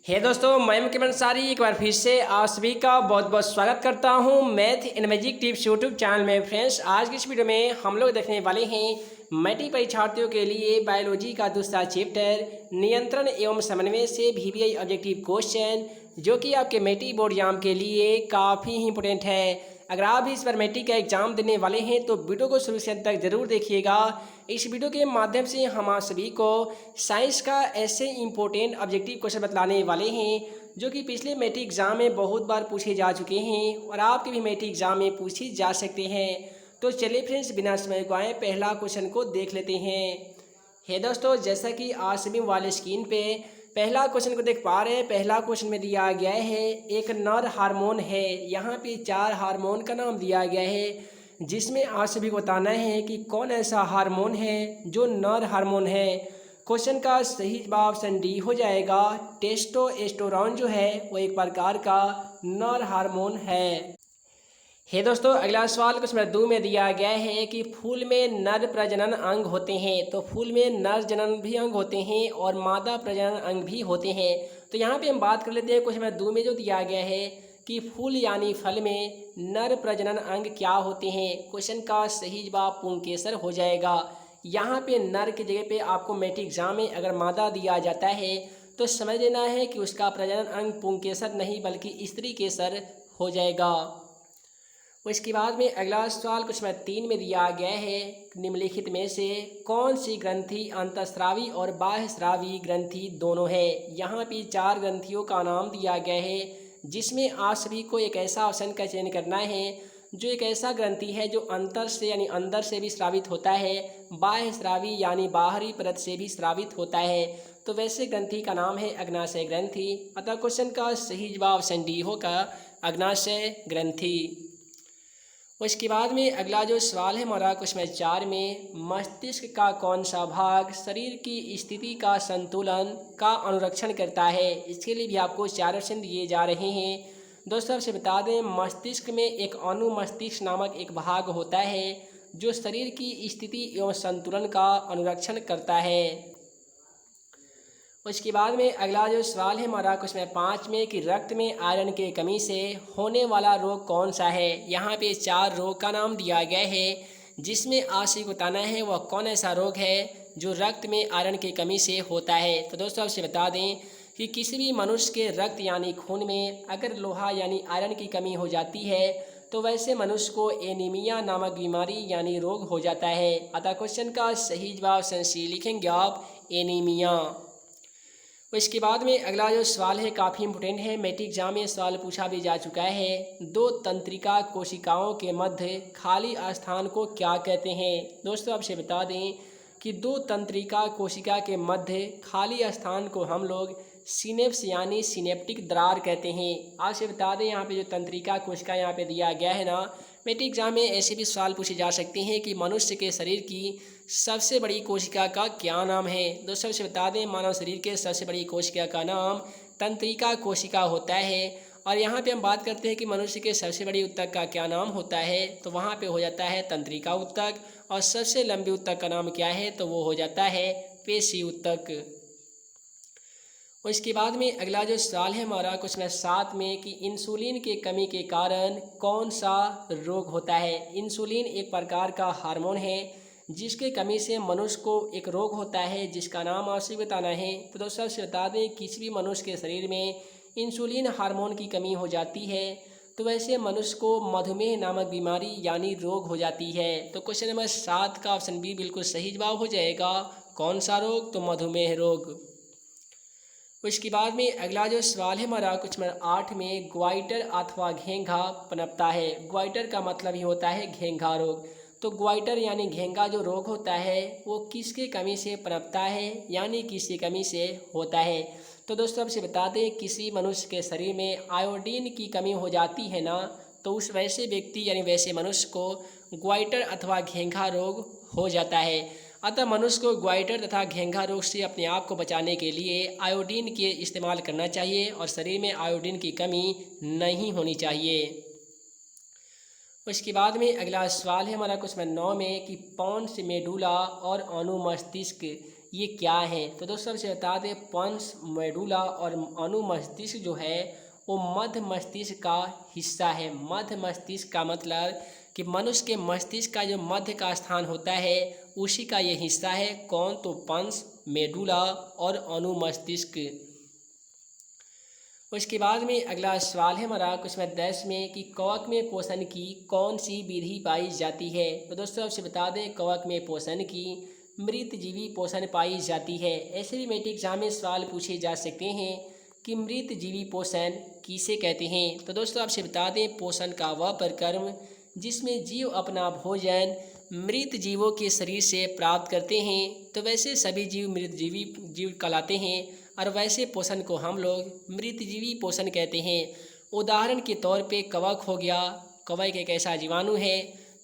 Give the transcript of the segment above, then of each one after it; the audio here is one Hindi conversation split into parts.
हे दोस्तों, मैं मुकेश अंसारी एक बार फिर से आप सभी का बहुत बहुत स्वागत करता हूं math and magic tips YouTube channel में। फ्रेंड्स, आज की इस वीडियो में हम लोग देखने वाले हैं मैट्रिक परीक्षार्थियों के लिए बायोलॉजी का दूसरा चैप्टर नियंत्रण एवं समन्वय से वीवीआई ऑब्जेक्टिव क्वेश्चन, जो कि आपके मैट्रिक बोर्ड एग्जाम के लिए काफ़ी इंपॉर्टेंट है। अगर आप भी इस बार मैट्रिक का एग्जाम देने वाले हैं तो वीडियो को शुरू से अंत तक जरूर देखिएगा। इस वीडियो के माध्यम से हम आप सभी को साइंस का ऐसे इंपॉर्टेंट ऑब्जेक्टिव क्वेश्चन बतलाने वाले हैं जो कि पिछले मैट्रिक एग्जाम में बहुत बार पूछे जा चुके हैं और आपके भी मैट्रिक एग्जाम में पूछे जा सकते हैं। तो चलिए फ्रेंड्स, बिना समय गवाए पहला क्वेश्चन को देख लेते हैं। हे दोस्तों, जैसा कि आज सभी वाले स्क्रीन पे पहला क्वेश्चन को देख पा रहे हैं। पहला क्वेश्चन में दिया गया है एक नर हार्मोन है। यहाँ पे 4 हार्मोन का नाम दिया गया है, जिसमें आप सभी को बताना है कि कौन ऐसा हार्मोन है जो नर हार्मोन है। क्वेश्चन का सही जवाब ऑप्शन डी हो जाएगा। टेस्टोस्टेरोन जो है वो एक प्रकार का नर हार्मोन है। हे दोस्तों, अगला सवाल क्वेश्चन नंबर 2 में दिया गया है कि फूल में नर प्रजनन अंग होते हैं। तो फूल में नर जनन भी अंग होते हैं और मादा प्रजनन अंग भी होते हैं। तो यहाँ पे हम बात कर लेते हैं क्वेश्चन नंबर 2 में जो दिया गया है कि फूल यानी फल में नर प्रजनन अंग क्या होते हैं। क्वेश्चन का सही जवाब पुंकेसर हो जाएगा। यहाँ पे नर की जगह पे आपको मैट्रिक एग्जाम में अगर मादा दिया जाता है तो समझ लेना है कि उसका प्रजनन अंग पुंकेसर नहीं बल्कि स्त्री केसर हो जाएगा। उसके बाद में अगला सवाल क्वेश्चन नंबर 3 में दिया गया है निम्नलिखित में से कौन सी ग्रंथि अंतःस्रावी और बाह्यस्रावी ग्रंथि दोनों है। यहाँ पे 4 ग्रंथियों का नाम दिया गया है, जिसमें आप सभी को एक ऐसा ऑप्शन का चयन करना है जो एक ऐसा ग्रंथि है जो अंतर से यानी अंदर से भी स्रावित होता है, बाह्यस्रावी यानी बाहरी परत से भी स्रावित होता है। तो वैसे ग्रंथि का नाम है अग्नाशय ग्रंथि। अतः क्वेश्चन का सही जवाब ऑप्शन डी होगा, अग्नाशय ग्रंथि। उसके बाद में अगला जो सवाल है हमारा क्वेश्चन नंबर 4 में मस्तिष्क का कौन सा भाग शरीर की स्थिति का संतुलन का अनुरक्षण करता है। इसके लिए भी आपको 4 ऑप्शन दिए जा रहे हैं। दोस्तों, आपसे बता दें मस्तिष्क में एक अनुमस्तिष्क नामक एक भाग होता है जो शरीर की स्थिति एवं संतुलन का अनुरक्षण करता है। उसके बाद में अगला जो सवाल है हमारा क्वेश्चन नंबर 5 में कि रक्त में आयरन की कमी से होने वाला रोग कौन सा है। यहाँ पे 4 रोग का नाम दिया गया है, जिसमें आपसे बताना है वह कौन ऐसा रोग है जो रक्त में आयरन की कमी से होता है। तो दोस्तों, आपसे बता दें कि किसी भी मनुष्य के रक्त यानी खून में अगर लोहा यानी आयरन की कमी हो जाती है तो वैसे मनुष्य को एनीमिया नामक बीमारी यानी रोग हो जाता है। अतः क्वेश्चन का सही जवाब ऑप्शन सी लिखेंगे आप, एनीमिया। इसके बाद में अगला जो सवाल है काफ़ी इंपोर्टेंट है, मैट्रिक एग्जाम में सवाल पूछा भी जा चुका है। 2 तंत्रिका कोशिकाओं के मध्य खाली स्थान को क्या कहते हैं। दोस्तों, आपसे बता दें कि 2 तंत्रिका कोशिका के मध्य खाली स्थान को हम लोग सिनेप्स यानी सिनेप्टिक दरार कहते हैं। आपसे बता दें यहाँ पे जो तंत्रिका कोशिका यहाँ पे दिया गया है ना, मैट्रिक एग्जाम में ऐसे भी सवाल पूछे जा सकते हैं कि मनुष्य के शरीर की सबसे बड़ी कोशिका का क्या नाम है। दोस्तों, से बता दें मानव शरीर के सबसे बड़ी कोशिका का नाम तंत्रिका कोशिका होता है। और यहाँ पे हम बात करते हैं कि मनुष्य के सबसे बड़ी ऊतक का क्या नाम होता है, तो वहाँ पे हो जाता है तंत्रिका ऊतक। और सबसे लंबी ऊतक का नाम क्या है, तो वो हो जाता है पेशी ऊतक। उसके बाद में अगला जो सवाल है हमारा क्वेश्चन नंबर 7 में कि इंसुलिन के कमी के कारण कौन सा रोग होता है। इंसुलिन एक प्रकार का हार्मोन है जिसके कमी से मनुष्य को एक रोग होता है जिसका नाम आपसे बताना है। तो दोस्तों, आपसे बता दें किसी भी मनुष्य के शरीर में इंसुलिन हार्मोन की कमी हो जाती है तो वैसे मनुष्य को मधुमेह नामक बीमारी यानी रोग हो जाती है। तो क्वेश्चन नंबर 7 का ऑप्शन बी बिल्कुल सही जवाब हो जाएगा। कौन सा रोग, तो मधुमेह रोग। उसके बाद में अगला जो सवाल है हमारा क्वेश्चन नंबर 8 में ग्वाइटर अथवा घेंघा पनपता है। ग्वाइटर का मतलब ही होता है घेंघा रोग। तो ग्वाइटर यानी घेंघा जो रोग होता है वो किसके कमी से पनपता है यानी किसकी कमी से होता है। तो दोस्तों, आपसे बता दें किसी मनुष्य के शरीर में आयोडीन की कमी हो जाती है ना, तो उस वैसे व्यक्ति यानी वैसे मनुष्य को ग्वाइटर अथवा घेंघा रोग हो जाता है। अतः मनुष्य को ग्वाइटर तथा घेंघा रोग से अपने आप को बचाने के लिए आयोडीन के इस्तेमाल करना चाहिए और शरीर में आयोडीन की कमी नहीं होनी चाहिए। उसके बाद में अगला सवाल है हमारा क्वेश्चन नंबर 9 में कि पॉन्स मेडुला और अनुमस्तिष्क ये क्या है? तो दोस्तों सबसे बता दें, पॉन्स मेडुला और अनुमस्तिष्क जो है वो मध्य मस्तिष्क का हिस्सा है। मध्य मस्तिष्क का मतलब कि मनुष्य के मस्तिष्क का जो मध्य का स्थान होता है उसी का ये हिस्सा है। कौन? तो पॉन्स मेडुला और अनुमस्तिष्क। उसके बाद में अगला सवाल है हमारा क्वेश्चन 10 में कि कवक में पोषण की कौन सी विधि पाई जाती है? तो दोस्तों आपसे बता दें, कवक में पोषण की मृतजीवी पोषण पाई जाती है। ऐसे भी मैट्रिक एग्जाम में सवाल पूछे जा सकते हैं कि मृतजीवी पोषण किसे कहते हैं? तो दोस्तों आपसे बता दें, पोषण का वह प्रक्रम जिसमें जीव अपना भोजन मृत जीवों के शरीर से प्राप्त करते हैं। तो वैसे सभी जीव मृतजीवी जीव कहलाते हैं और वैसे पोषण को हम लोग मृतजीवी पोषण कहते हैं। उदाहरण के तौर पे कवक हो गया। कवक एक ऐसा जीवाणु है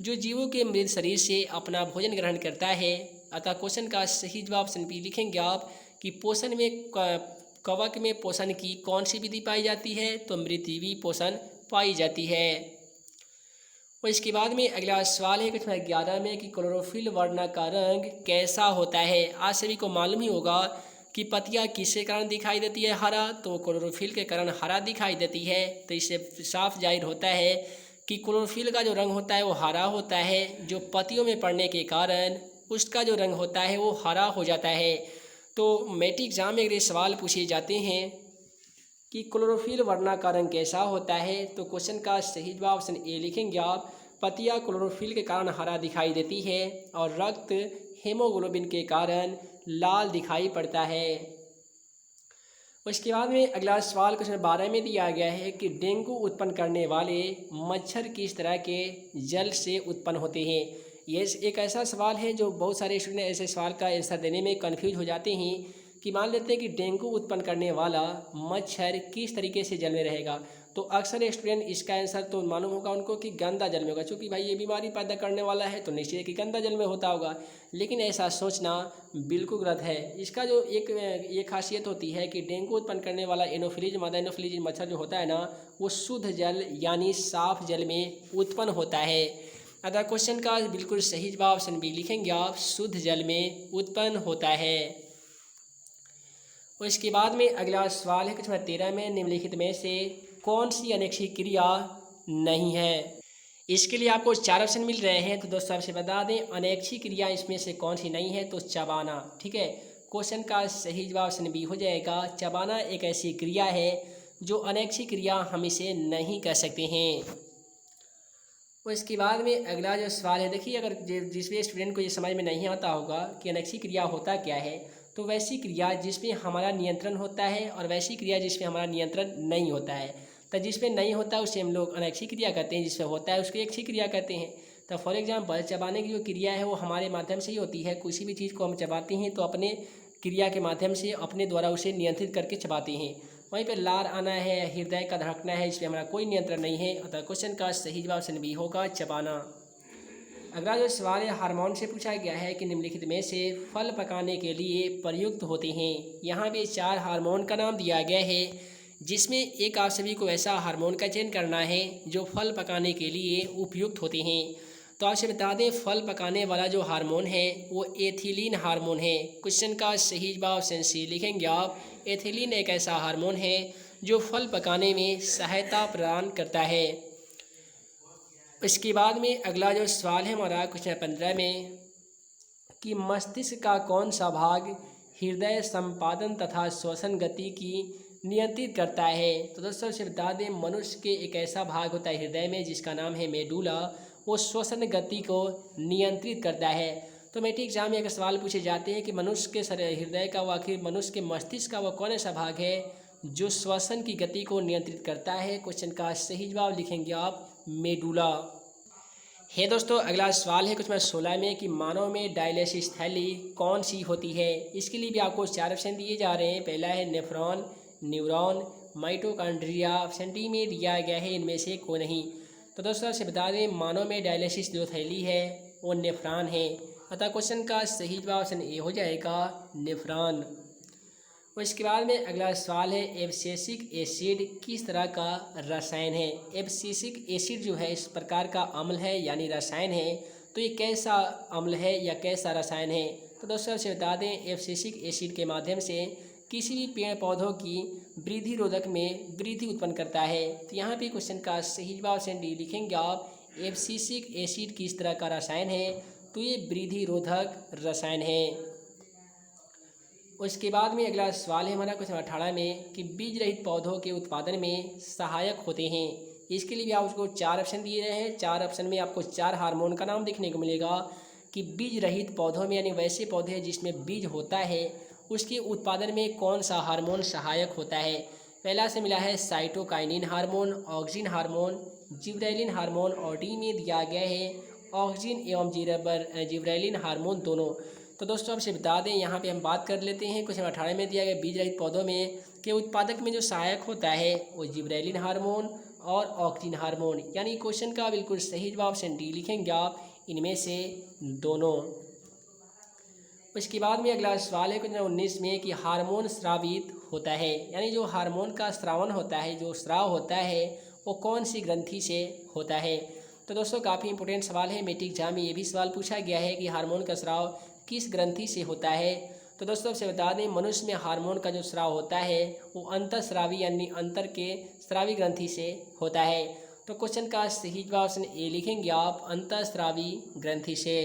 जो जीवों के मृत शरीर से अपना भोजन ग्रहण करता है। अतः क्वेश्चन का सही जवाब ऑप्शन बी लिखेंगे आप कि पोषण में कवक में पोषण की कौन सी विधि पाई जाती है? तो मृतजीवी पोषण पाई जाती है। और इसके बाद में अगला सवाल है क्वेश्चन 11 में कि क्लोरोफिल वर्ण का रंग कैसा होता है? आज सभी को मालूम ही होगा कि पत्तियां किसके कारण दिखाई देती है? हरा। तो क्लोरोफिल के कारण हरा दिखाई देती है। तो इससे साफ जाहिर होता है कि क्लोरोफिल का जो रंग होता है वो हरा होता है, जो पत्तियों में पड़ने के कारण उसका जो रंग होता है वो हरा हो जाता है। तो मैट्रिक एग्जाम में अगर सवाल पूछे जाते हैं कि क्लोरोफिल वर्ण का रंग कैसा होता है, तो क्वेश्चन का सही जवाब ऑप्शन ए लिखेंगे आप, पत्तियां क्लोरोफिल के कारण हरा दिखाई देती है और रक्त हेमोग्लोबिन के कारण लाल दिखाई पड़ता है। उसके बाद में अगला सवाल क्वेश्चन 12 में दिया गया है कि डेंगू उत्पन्न करने वाले मच्छर किस तरह के जल से उत्पन्न होते हैं? ये एक ऐसा सवाल है जो बहुत सारे स्टूडेंट ऐसे सवाल का आंसर देने में कन्फ्यूज हो जाते हैं कि मान लेते हैं कि डेंगू उत्पन्न करने वाला मच्छर किस तरीके से जल में रहेगा। तो अक्सर स्टूडेंट इसका आंसर तो मालूम होगा उनको कि गंदा जल में होगा, क्योंकि भाई ये बीमारी पैदा करने वाला है तो निश्चित है कि गंदा जल में होता होगा। लेकिन ऐसा सोचना बिल्कुल गलत है। इसका जो एक खासियत होती है कि डेंगू उत्पन्न करने वाला एनोफिलीज मादा एनोफिलीज मच्छर जो होता है ना, वो शुद्ध जल यानी साफ जल में उत्पन्न होता है। अतः क्वेश्चन का बिल्कुल सही जवाब ऑप्शन बी लिखेंगे आप, शुद्ध जल में उत्पन्न होता है। और इसके बाद में अगला सवाल है क्वेश्चन 13 में निम्नलिखित में से कौन सी अनैच्छिक क्रिया नहीं है? इसके लिए आपको 4 ऑप्शन मिल रहे हैं। तो दोस्तों आपसे बता दें, अनैच्छिक क्रिया इसमें से कौन सी नहीं है? तो चबाना। ठीक है, क्वेश्चन का सही जवाब ऑप्शन बी हो जाएगा। चबाना एक ऐसी क्रिया है जो अनैच्छिक क्रिया हम इसे नहीं कर सकते हैं। और इसके बाद में अगला जो सवाल है, देखिए अगर जिस भी स्टूडेंट को ये समझ में नहीं आता होगा कि अनैच्छिक क्रिया होता क्या है, तो वैसी क्रिया जिसमें हमारा नियंत्रण होता है और वैसी क्रिया जिसमें हमारा नियंत्रण नहीं होता है। तो जिसमें नहीं होता है उसे हम लोग अनैच्छिक क्रिया कहते हैं, जिसमें होता है उसको ऐच्छिक क्रिया कहते हैं। तो फॉर एग्जाम्पल चबाने की जो क्रिया है वो हमारे माध्यम से ही होती है। किसी भी चीज़ को हम चबाते हैं तो अपने क्रिया के माध्यम से अपने द्वारा उसे नियंत्रित करके चबाते हैं। वहीं पर लार आना है, हृदय का धड़कना है, इसमें हमारा कोई नियंत्रण नहीं है। अतः क्वेश्चन का सही जवाब ऑप्शन बी होगा, चबाना। अगला जो सवाल है हार्मोन से पूछा गया है कि निम्नलिखित में से फल पकाने के लिए प्रयुक्त होते हैं। यहाँ भी 4 हार्मोन का नाम दिया गया है, जिसमें एक आप सभी को ऐसा हार्मोन का चयन करना है जो फल पकाने के लिए उपयुक्त होते हैं। तो आपसे बता दें, फल पकाने वाला जो हार्मोन है वो एथिलीन हार्मोन है। क्वेश्चन का सही जवाब ऑप्शन सी लिखेंगे आप। एथिलीन एक ऐसा हार्मोन है जो फल पकाने में सहायता प्रदान करता है। इसके बाद में अगला जो सवाल है हमारा क्वेश्चन 15 में कि मस्तिष्क का कौन सा भाग हृदय संपादन तथा श्वसन गति की नियंत्रित करता है? तो दोस्तों से बता दें, मनुष्य के एक ऐसा भाग होता है हृदय में जिसका नाम है मेडुला, वो श्वसन गति को नियंत्रित करता है। तो मैट्रिक एग्जाम में अगर सवाल पूछे जाते हैं कि मनुष्य के हृदय का, आखिर मनुष्य के मस्तिष्क का वो कौन ऐसा भाग है जो श्वसन की गति को नियंत्रित करता है? क्वेश्चन का सही जवाब लिखेंगे आप, मेडुला। है दोस्तों अगला सवाल है क्वेश्चन 16 में कि मानव में डायलिसिस थैली कौन सी होती है? इसके लिए भी आपको 4 ऑप्शन दिए जा रहे हैं। पहला है nephron, neuron, mitochondria. Option D में दिया गया है इनमें से कोई नहीं। तो दोस्तों आपसे बता दें, मानव में डायलिसिस जो थैली है वो नेफ्रॉन है। अतः क्वेश्चन का सही जवाब ऑप्शन ए हो जाएगा, नेफ्रॉन। और इसके बाद में अगला सवाल है एब्सिसिक एसिड किस तरह का रसायन है? एब्सिसिक एसिड जो है इस प्रकार का अम्ल है यानी रसायन है। तो ये कैसा अम्ल है या कैसा रसायन है? तो दोस्तों आपसे बता दें एब्सिसिक एसिड के माध्यम से किसी भी पेड़ पौधों की वृद्धि रोधक में वृद्धि उत्पन्न करता है। तो यहाँ पे क्वेश्चन का सही जवाब ऑप्शन डी लिखेंगे आप। एब्सिसिक एसिड किस तरह का रसायन है? तो ये वृद्धि रोधक रसायन है। उसके बाद में अगला सवाल है हमारा क्वेश्चन 18 में कि बीज रहित पौधों के उत्पादन में सहायक होते हैं। इसके लिए भी आपको 4 ऑप्शन दिए गए हैं। 4 ऑप्शन में आपको 4 हार्मोन का नाम देखने को मिलेगा कि बीज रहित पौधों में यानी वैसे पौधे जिसमें बीज होता है उसके उत्पादन में कौन सा हार्मोन सहायक होता है। पहला से मिला है cytokinin hormone, auxin hormone, gibberellin hormone और डी में दिया गया है ऑक्सिन एवं जिब्रेलिन हार्मोन दोनों। तो दोस्तों आपसे बता दें यहाँ पे हम बात कर लेते हैं क्वेश्चन 18 में दिया गया बीज रहित पौधों में के उत्पादक में जो सहायक होता है वो जिब्रेलिन हार्मोन और ऑक्सिन हार्मोन, यानी क्वेश्चन का बिल्कुल सही जवाब ऑप्शन डी लिखेंगे आप, इनमें से दोनों। उसके बाद में अगला सवाल है क्वेश्चन 19 में कि हार्मोन स्रावित होता है, यानी जो हार्मोन का स्रावन होता है, जो स्राव होता है वो कौन सी ग्रंथि से होता है। तो दोस्तों काफ़ी इंपॉर्टेंट सवाल है, मैट्रिक एग्जाम में ये भी सवाल पूछा गया है कि हार्मोन का स्राव किस ग्रंथि से होता है। तो दोस्तों आपसे बता दें मनुष्य में हार्मोन का जो स्राव होता है वो अंतःस्रावी यानी अंतर के स्रावी ग्रंथि से होता है। तो क्वेश्चन का सही जवाब ऑप्शन ए लिखेंगे आप, अंतःस्रावी ग्रंथि से।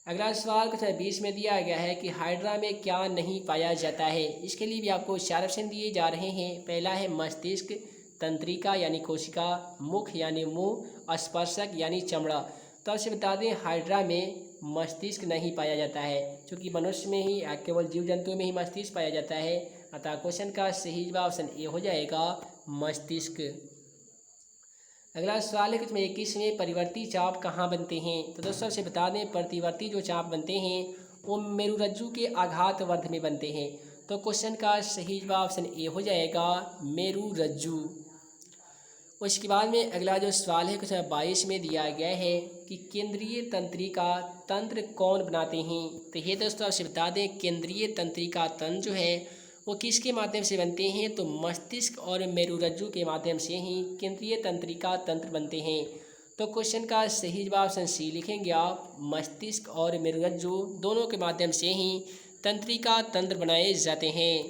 अगला सवाल क्वेश्चन 20 में दिया गया है कि हाइड्रा में क्या नहीं पाया जाता है। इसके लिए भी आपको 4 ऑप्शन दिए जा रहे हैं। पहला है मस्तिष्क, तंत्रिका यानी कोशिका, मुख यानी मुंह, स्पर्शक यानी चमड़ा। तो आपसे बता दें हाइड्रा में मस्तिष्क नहीं पाया जाता है, क्योंकि मनुष्य में ही केवल जीव जंतुओं में ही मस्तिष्क पाया जाता है। अतः क्वेश्चन का सही जवाब ऑप्शन ए हो जाएगा, मस्तिष्क। अगला सवाल है कि 21 में परिवर्ती चाप कहाँ बनते हैं। तो दोस्तों से बता दें प्रतिवर्ती जो चाप बनते हैं वो मेरुरज्जु के आघात वर्ध में बनते हैं। तो क्वेश्चन का सही जवाब ऑप्शन ए हो जाएगा, मेरुरज्जु। उसके बाद में अगला जो सवाल है क्वेश्चन 22 में दिया गया है कि केंद्रीय तंत्रिका तंत्र कौन बनाते हैं। तो ये दोस्तों आपसे बता दें केंद्रीय तंत्रिका तंत्र जो है वो किसके माध्यम से बनते हैं। तो मस्तिष्क और मेरुरज्जु के माध्यम से ही केंद्रीय तंत्रिका तंत्र बनते हैं। तो क्वेश्चन का सही जवाब ऑप्शन सी लिखेंगे आप, मस्तिष्क और मेरुरज्जु दोनों के माध्यम से ही तंत्रिका तंत्र बनाए जाते हैं।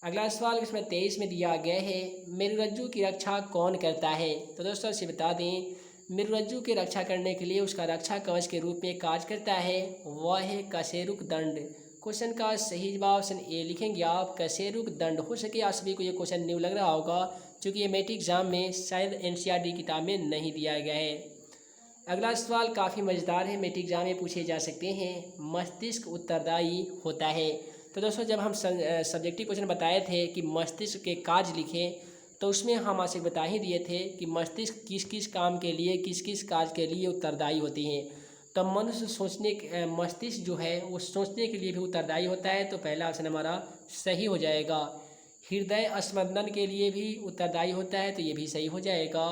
अगला सवाल इसमें 23 में दिया गया है मेरुरज्जु की रक्षा कौन करता है। तो दोस्तों से बता दें मेरुरज्जु की रक्षा करने के लिए उसका रक्षा कवच के रूप में कार्य करता है वह है कशेरुक दंड। क्वेश्चन का सही जवाब ऑप्शन ए लिखेंगे आप, कशेरुक दंड। हो सके आप सभी को ये क्वेश्चन न्यू लग रहा होगा, क्योंकि ये मैट्रिक एग्जाम में शायद एनसीईआरटी किताब में नहीं दिया गया है। अगला सवाल काफ़ी मज़ेदार है, मैट्रिक एग्जाम में पूछे जा सकते हैं, मस्तिष्क उत्तरदायी होता है। तो दोस्तों जब हम सब्जेक्टिव क्वेश्चन बताए थे कि मस्तिष्क के कार्य लिखें, तो उसमें हम आपसे बता ही दिए थे कि मस्तिष्क किस किस काम के लिए, किस किस कार्य के लिए उत्तरदायी होती हैं। तो मनुष्य मस्तिष्क जो है वो सोचने के लिए भी उत्तरदायी होता है। तो पहला ऑप्शन हमारा सही हो जाएगा। हृदय स्पंदन के लिए भी उत्तरदायी होता है, तो ये भी सही हो जाएगा।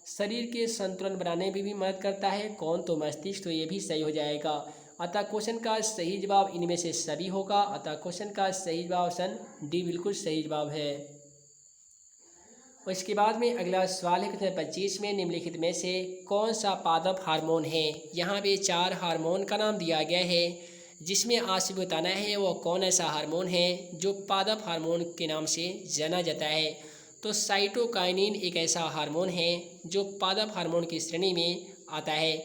शरीर के संतुलन बनाने में भी मदद करता है कौन, तो मस्तिष्क, तो ये भी सही हो जाएगा। अतः क्वेश्चन का सही जवाब इनमें से सभी होगा। अतः क्वेश्चन का सही जवाब ऑप्शन डी बिल्कुल सही जवाब है। और इसके बाद में अगला सवाल है क्वेश्चन 25 में निम्नलिखित में से कौन सा पादप हार्मोन है। यहाँ पे 4 हार्मोन का नाम दिया गया है, जिसमें आपसे बताना है वो कौन ऐसा हार्मोन है जो पादप हार्मोन के नाम से जाना जाता है। तो साइटोकाइनिन एक ऐसा हार्मोन है जो पादप हार्मोन की श्रेणी में आता है।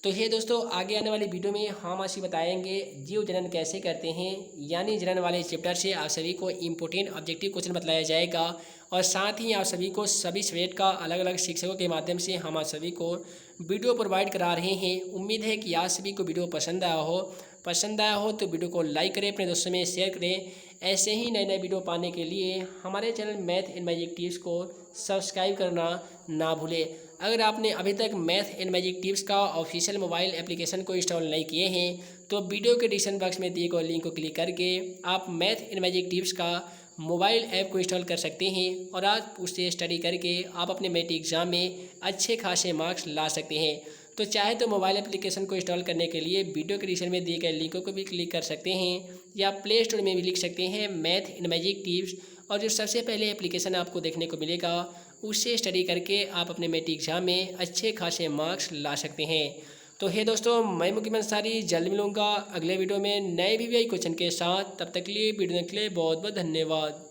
तो ये दोस्तों आगे आने वाली वीडियो में हम आपसे बताएंगे जीव जनन कैसे करते हैं, यानी जनन वाले चैप्टर से आप सभी को इम्पोर्टेंट ऑब्जेक्टिव क्वेश्चन बताया जाएगा। और साथ ही आप सभी को सभी सब्जेक्ट का अलग अलग शिक्षकों के माध्यम से हम आप सभी को वीडियो प्रोवाइड करा रहे हैं। उम्मीद है कि आप सभी को वीडियो पसंद आया हो तो वीडियो को लाइक करें, अपने दोस्तों में शेयर करें। ऐसे ही नए नए वीडियो पाने के लिए हमारे channel math and magic tips को सब्सक्राइब करना ना भूलें। अगर आपने अभी तक मैथ एंड मैजिक टिप्स का ऑफिशियल मोबाइल एप्लीकेशन को इंस्टॉल नहीं किए हैं तो वीडियो के डिस्क्रिप्शन बॉक्स में दिए गए लिंक को क्लिक करके आप मैथ एंड मैजिक टिप्स का मोबाइल ऐप को इंस्टॉल कर सकते हैं और आप उससे स्टडी करके आप अपने मैट्रिक एग्जाम में अच्छे खासे मार्क्स ला सकते हैं। तो चाहे तो मोबाइल एप्लीकेशन को इंस्टॉल करने के लिए वीडियो के डिस्क्रिप्शन में दिए गए लिंकों को भी क्लिक कर सकते हैं या प्ले स्टोर में भी लिख सकते हैं मैथ एंड मैजिक टिप्स, और जो सबसे पहले एप्लीकेशन आपको देखने को मिलेगा उससे स्टडी करके आप अपने मैट्रिक एग्जाम में अच्छे खासे मार्क्स ला सकते हैं। तो हे दोस्तों, मैं मुकीम अंसारी जल्द मिलूँगा अगले वीडियो में नए वीवीआई क्वेश्चन के साथ। तब तक के लिए वीडियो देखने के लिए बहुत बहुत धन्यवाद।